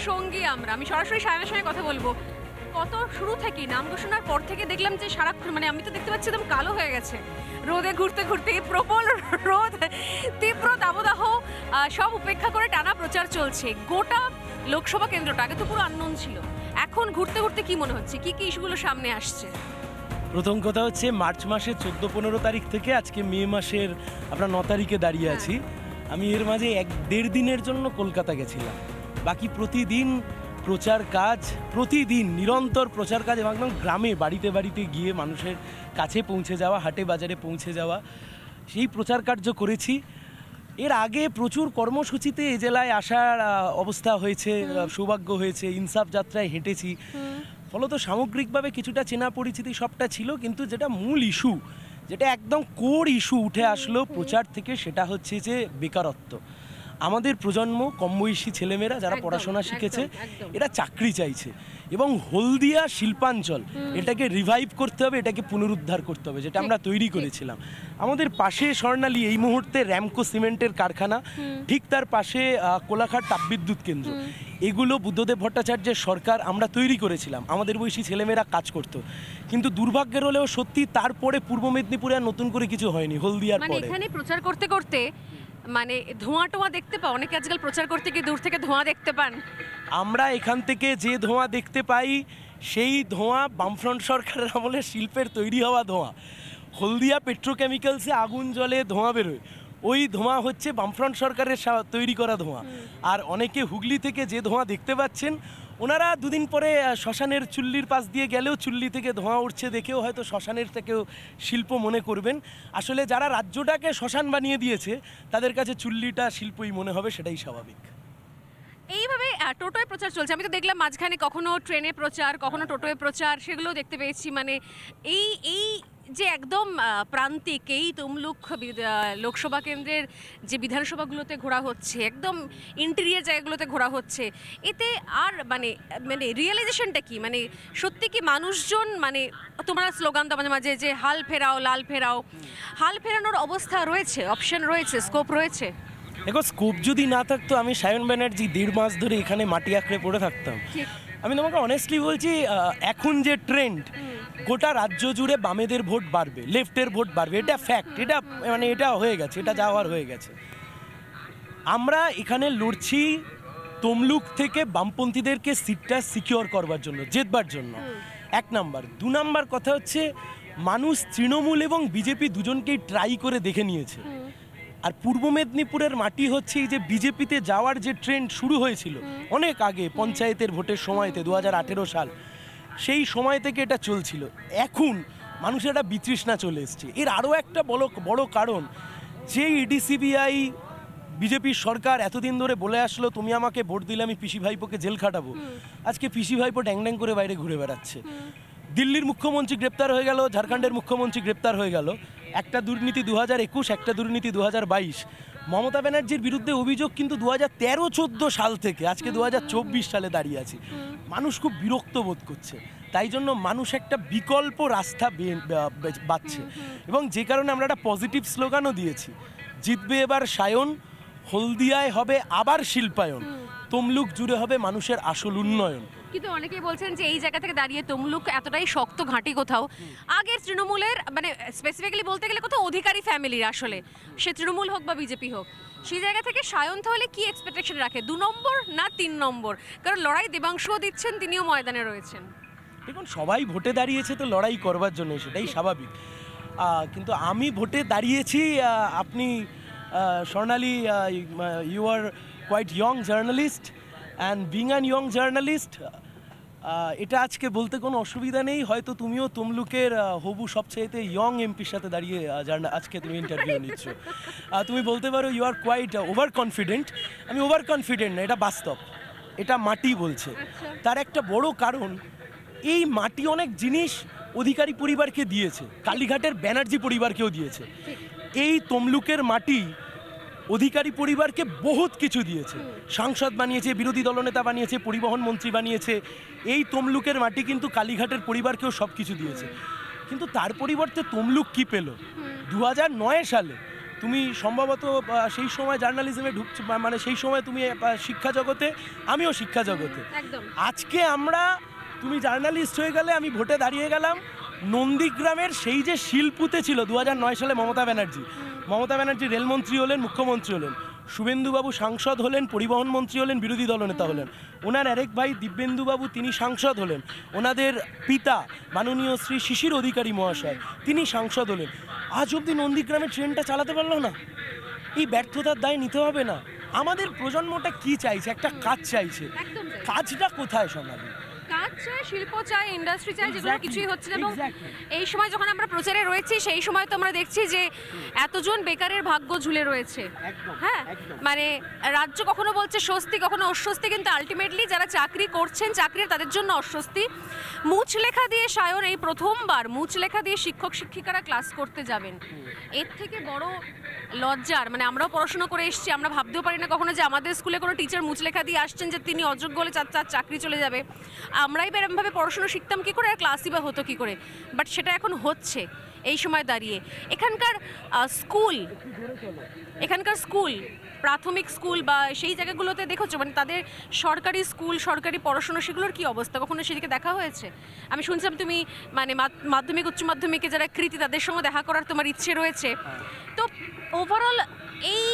সঙ্গী আমি সরাসরি সায়নের সঙ্গে কথা বলবো। কত শুরু থেকেই নাম ঘোষণার পর থেকে দেখলাম যে সারাক্ষণ মানে আমি তো দেখতে পাচ্ছি একদম কালো হয়ে গেছে রোদে ঘুরতে ঘুরতে, প্রবল রোদ, তীব্র দাবদাহ সব উপেক্ষা করে টানা প্রচার চলছে। গোটা লোকসভা কেন্দ্রটা আগে তো পুরো আননোন ছিল, এখন ঘুরতে ঘুরতে কি মনে হচ্ছে, কি কি ইস্যুগুলো সামনে আসছে? প্রথম কথা হচ্ছে মার্চ মাসের 14-15 তারিখ থেকে আজকে মে মাসের আপনার 9 তারিখে দাঁড়িয়ে আছি। আমি এর মাঝে 1-1.5 দিনের জন্য কলকাতা গেছিলাম। বাকি প্রতিদিন প্রচার কাজ, প্রতিদিন নিরন্তর প্রচার কাজ, এবং একদম গ্রামে বাড়িতে বাড়িতে গিয়ে মানুষের কাছে পৌঁছে যাওয়া, হাটে বাজারে পৌঁছে যাওয়া, সেই প্রচার কার্য করেছি। এর আগে প্রচুর কর্মসূচিতে এ জেলায় আসার অবস্থা হয়েছে, সৌভাগ্য হয়েছে, ইনসাফ যাত্রায় হেঁটেছি। ফলত সামগ্রিকভাবে কিছুটা চেনা পরিচিতি সবটা ছিল, কিন্তু যেটা মূল ইস্যু, যেটা একদম কোর ইস্যু উঠে আসলো প্রচার থেকে, সেটা হচ্ছে যে বেকারত্ব। আমাদের প্রজন্ম, কম বয়সী ছেলেমেয়েরা যারা পড়াশোনা শিখেছে, এরা চাকরি চাইছে, এবং হলদিয়া শিল্পাঞ্চল এটাকে রিভাইভ করতে হবে, এটাকে পুনরুদ্ধার করতে হবে, যেটা আমরা তৈরি করেছিলাম। আমাদের পাশে স্বর্ণালী এই মুহূর্তে র্যামকো সিমেন্টের কারখানা, ঠিক তার পাশে কোলাঘাট তাপবিদ্যুৎ কেন্দ্র, এগুলো বুদ্ধদেব ভট্টাচার্যের সরকার আমরা তৈরি করেছিলাম, আমাদের বয়সী ছেলেমেয়েরা কাজ করত। কিন্তু দুর্ভাগ্যের হলেও সত্যি তারপরে পূর্ব মেদিনীপুরে আর নতুন করে কিছু হয়নি। হলদিয়ার পরে এখানে প্রচার করতে করতে মানে ধোঁয়া টোয়া দেখতে পাও, অনেকে আজকাল প্রচার করতে গিয়ে দূর থেকে ধোঁয়া দেখতে পান। আমরা এখান থেকে যে ধোঁয়া দেখতে পাই, সেই ধোঁয়া বামফ্রন্ট সরকারের আমলে শিল্পের তৈরি হওয়া ধোঁয়া। হলদিয়া পেট্রোকেমিক্যালসে আগুন জ্বলে ধোঁয়া বেরোয়, ওই ধোঁয়া হচ্ছে বামফ্রন্ট সরকারের তৈরি করা ধোঁয়া। আর অনেকে হুগলি থেকে যে ধোঁয়া দেখতে পাচ্ছেন, ওনারা দুদিন পরে শ্মশানের চুল্লির পাশ দিয়ে গেলেও চুল্লি থেকে ধোঁয়া উঠছে দেখেও হয়তো শ্মশানের থেকেও শিল্প মনে করবেন। আসলে যারা রাজ্যটাকে শ্মশান বানিয়ে দিয়েছে, তাদের কাছে চুল্লিটা শিল্পই মনে হবে, সেটাই স্বাভাবিক। এইভাবে টোটোয় প্রচার চলছে, আমি তো দেখলাম মাঝখানে কখনো ট্রেনে প্রচার, কখনো টোটোয় প্রচার, সেগুলো দেখতে পেয়েছি। মানে এই যে একদম প্রান্তিক এই তমলুক লোকসভা কেন্দ্রের যে বিধানসভাগুলোতে ঘোরা হচ্ছে, একদম ইন্টেরিয়ার জায়গাগুলোতে ঘোরা হচ্ছে, এতে আর মানে মানে রিয়েলাইজেশনটা কি? মানে সত্যি কি মানুষজন, মানে তোমরা স্লোগান দাও মাঝে মাঝে যে হাল ফেরাও, লাল ফেরাও, হাল ফেরানোর অবস্থা রয়েছে, অপশন রয়েছে, স্কোপ রয়েছে? দেখো, স্কোপ যদি না থাকতো আমি সায়ন ব্যানার্জি 1.5 মাস ধরে এখানে মাটি আঁকড়ে পড়ে থাকতাম। আমি তোমাকে অনেস্টলি বলছি, এখন যে ট্রেন্ড, গোটা রাজ্য জুড়ে বামেদের ভোট বাড়বে, লেফটের ভোট বাড়বে, এটা ফ্যাক্ট, এটা মানে এটা হয়ে গেছে, এটা যাওয়ার হয়ে গেছে। আমরা এখানে লড়ছি তমলুক থেকে বামপন্থীদেরকে সিটটা সিকিওর করবার জন্য, জেতবার জন্য, 1 নাম্বার। 2 নাম্বার কথা হচ্ছে, মানুষ তৃণমূল এবং বিজেপি দুজনকেই ট্রাই করে দেখে নিয়েছে। আর পূর্ব মেদিনীপুরের মাটি হচ্ছে এই যে বিজেপিতে যাওয়ার যে ট্রেন্ড শুরু হয়েছিল অনেক আগে, পঞ্চায়েতের ভোটের সময়তে 2018 সাল, সেই সময় থেকে এটা চলছিল। এখন মানুষের একটা বিতৃষ্ণা চলে এসছে। এর আরও একটা বড় কারণ, যে ইডিসিবিআই বিজেপির সরকার এতদিন ধরে বলে আসলো তুমি আমাকে ভোট দিলে আমি পিসি ভাইপোকে জেল খাটাবো, আজকে পিসি ভাইপো ড্যাং ড্যাং করে বাইরে ঘুরে বেড়াচ্ছে। দিল্লির মুখ্যমন্ত্রী গ্রেপ্তার হয়ে গেল, ঝাড়খণ্ডের মুখ্যমন্ত্রী গ্রেপ্তার হয়ে গেল। একটা দুর্নীতি 2021, একটা দুর্নীতি 2022। মমতা ব্যানার্জির বিরুদ্ধে অভিযোগ কিন্তু 2013-14 সাল থেকে আজকে 2024 সালে দাঁড়িয়ে আছি। মানুষ খুব বিরক্ত বোধ করছে, তাই জন্য মানুষ একটা বিকল্প রাস্তা বাছছে, এবং যে কারণে আমরা একটা পজিটিভ স্লোগানও দিয়েছি, জিতবে এবার সায়ন, হলদিয়ায় হবে আবার শিল্পায়ন, তমলুক জুড়ে হবে মানুষের আসল উন্নয়ন। কিন্তু অনেকেই বলছেন যে এই জায়গা থেকে দাঁড়িয়ে তমলুক এতটাই শক্ত ঘাঁটি কোথাও আগের তৃণমূলের, মানে স্পেসিফিক্যালি বলতে গেলে কোথাও অধিকারী ফ্যামিলির, আসলে সে তৃণমূল হোক বা বিজেপি হোক, সেই জায়গা থেকে সায়ন তাহলে কি এক্সপেকটেশন রাখে? 2 নম্বর না 3 নম্বর? কারণ লড়াই দেবাংশুও দিচ্ছেন, তিনিও ময়দানে রয়েছেন। দেখুন, সবাই ভোটে দাঁড়িয়েছে তো লড়াই করবার জন্য, সেটাই স্বাভাবিক। কিন্তু আমি ভোটে দাঁড়িয়েছি, আপনি Swarnali, you are quite young journalist, and being an young journalist, এটা আজকে বলতে কোনো অসুবিধা নেই। হয়তো তুমিও তমলুকের হবু সবচেয়েতে ইয়ং এমপির সাথে দাঁড়িয়ে আজকে তুমি ইন্টারভিউ নিচ্ছ, তুমি বলতে পারো you are quite over confident. আমি ওভার কনফিডেন্ট না, এটা বাস্তব, এটা মাটি বলছে। তার একটা বড় কারণ, এই মাটি অনেক জিনিস অধিকারী পরিবারকে দিয়েছে, কালীঘাটের ব্যানার্জি পরিবারকেও দিয়েছে। এই তমলুকের মাটি অধিকারী পরিবারকে বহুত কিছু দিয়েছে, সাংসদ বানিয়েছে, বিরোধী দলনেতা বানিয়েছে, পরিবহন মন্ত্রী বানিয়েছে। এই তমলুকের মাটি কিন্তু কালীঘাটের পরিবারকেও সব কিছু দিয়েছে। কিন্তু তার পরিবর্তে তমলুক কি পেল? 2009 সালে তুমি সম্ভবত সেই সময় জার্নালিজমে ঢুকছো, মানে সেই সময় তুমি শিক্ষা জগতে, আমিও শিক্ষা জগতে। একদম। আজকে আমরা, তুমি জার্নালিস্ট হয়ে গেলে, আমি ভোটে দাঁড়িয়ে গেলাম। নন্দীগ্রামের সেই যে শিলপুতে ছিল 2009 সালে মমতা ব্যানার্জি রেলমন্ত্রী হলেন, মুখ্যমন্ত্রী হলেন, শুভেন্দুবাবু সাংসদ হলেন, পরিবহন মন্ত্রী হলেন, বিরোধী দলনেতা হলেন, ওনার আরেক ভাই দিব্যেন্দুবাবু তিনি সাংসদ হলেন, ওনাদের পিতা মাননীয় শ্রী শিশির অধিকারী মহাশয় তিনি সাংসদ হলেন। আজ অবধি নন্দীগ্রামের ট্রেনটা চালাতে পারলো না। এই ব্যর্থতার দায় নিতে হবে না? আমাদের প্রজন্মটা কি চাইছে? একটা কাজ চাইছে। কাজটা কোথায় সোনালি? কাজ চাই, শিল্প চাই, ইন্ডাস্ট্রি চাই, যেগুলো কিছুই হচ্ছে না। এবং এই সময় যখন আমরা প্রচারে রয়েছি সেই সময় তো আমরা দেখছি যে এতজন বেকারের ভাগ্য ঝুলে রয়েছে। হ্যাঁ, মানে রাজ্য কখনো বলছে স্বস্তি, কখনো অস্বস্তি, কিন্তু আলটিমেটলি যারা চাকরি করছেন, চাকরির তাদের জন্য অস্বস্তি। মুচলেখা দিয়ে সায়ন এই প্রথমবার মুচলেখা দিয়ে শিক্ষক শিক্ষিকারা ক্লাস করতে যাবেন। এর থেকে বড় লজ্জার, মানে আমরাও পড়াশোনা করে এসেছি, আমরা ভাবতেও পারি না কখনো যে আমাদের স্কুলে কোনো টিচার মুচলেখা দিয়ে আসছেন যে তিনি অযোগ্য হলে তার চাকরি চলে যাবে। আমরাই এরকমভাবে পড়াশোনা শিখতাম কী করে, আর ক্লাসই বা হতো কী করে? বাট সেটা এখন হচ্ছে এই সময় দাঁড়িয়ে। এখানকার স্কুল, প্রাথমিক স্কুল বা সেই জায়গাগুলোতে দেখেছো, মানে তাদের সরকারি স্কুল, সরকারি পড়াশোনা, সেগুলোর কি অবস্থা? কখনো সেদিকে দেখা হয়েছে? আমি শুনছিলাম তুমি মানে মাধ্যমিক উচ্চ মাধ্যমিকে যারা কৃতি তাদের সঙ্গে দেখা করার তোমার ইচ্ছে রয়েছে। তো ওভারঅল এই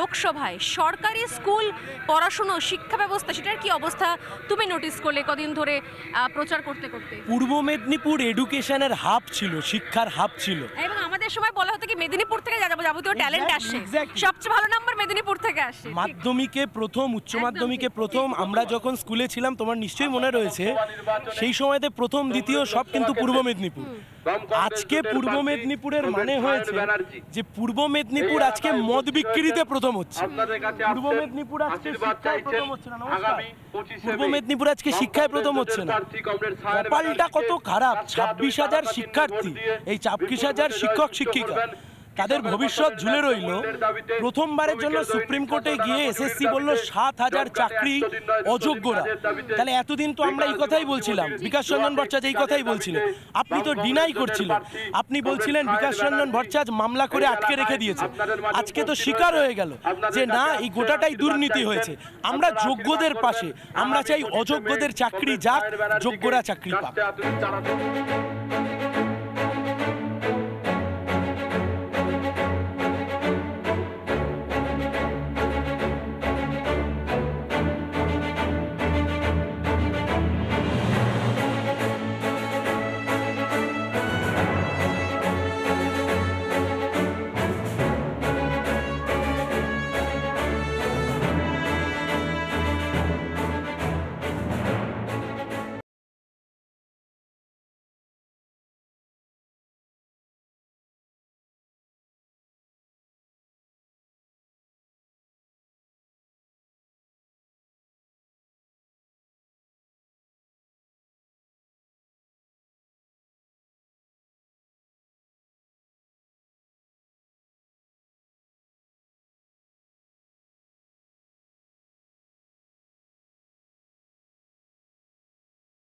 লোকসভায় সরকারি স্কুল পড়াশুনো, শিক্ষা ব্যবস্থা, সেটার কি অবস্থা তুমি নোটিস করলে কদিন ধরে প্রচার করতে করতে? পূর্ব মেদিনীপুর এডুকেশনের হাব ছিল, শিক্ষার হাব ছিল। এবং আমাদের সময় বলা হতো কি মেদিনীপুর থেকে যাবতীয় ট্যালেন্ট আসে, সবচেয়ে ভালো নাম্বার মেদিনীপুর থেকে আসে। মাধ্যমিকে প্রথম, উচ্চ মাধ্যমিকে প্রথম, আমরা যখন স্কুলে ছিলাম তোমার নিশ্চয়ই মনে রয়েছে, সেই সময়তে প্রথম দ্বিতীয় সব কিন্তু পূর্ব মেদিনীপুর। আজকে পূর্ব মেদিনীপুরের মানে হয়েছে যে পূর্ব মেদিনীপুর আজকে মদ বিক্রিতে প্রথম হচ্ছে, পূর্ব মেদিনীপুর আজকে শিক্ষায় প্রথম হচ্ছে না। নমস্কার, পূর্ব মেদিনীপুর আজকে শিক্ষায় প্রথম হচ্ছে না। কপালটা কত খারাপ! 26,000 শিক্ষার্থী, এই 26,000 শিক্ষক শিক্ষিকা, তাদের ভবিষ্যৎ ঝুলে রইল। প্রথমবারের জন্য সুপ্রিম কোর্টে গিয়ে এসএসসি বলল 7,000 চাকরি অযোগ্যরা। তাহলে এতদিন তো আমরা এই কথাই বলছিলাম, বিকাশ রঞ্জন ভট্টাচার্য এই কথাই বলছিলেন, আপনি তো ডিনাই করছিলেন, আপনি বলছিলেন বিকাশ রঞ্জন ভট্টাচার্য মামলা করে আটকে রেখে দিয়েছে। আজকে তো স্বীকার হয়ে গেল যে না, এই গোটাটাই দুর্নীতি হয়েছে। আমরা যোগ্যদের পাশে, আমরা চাই অযোগ্যদের চাকরি যাক, যোগ্যরা চাকরি পাক।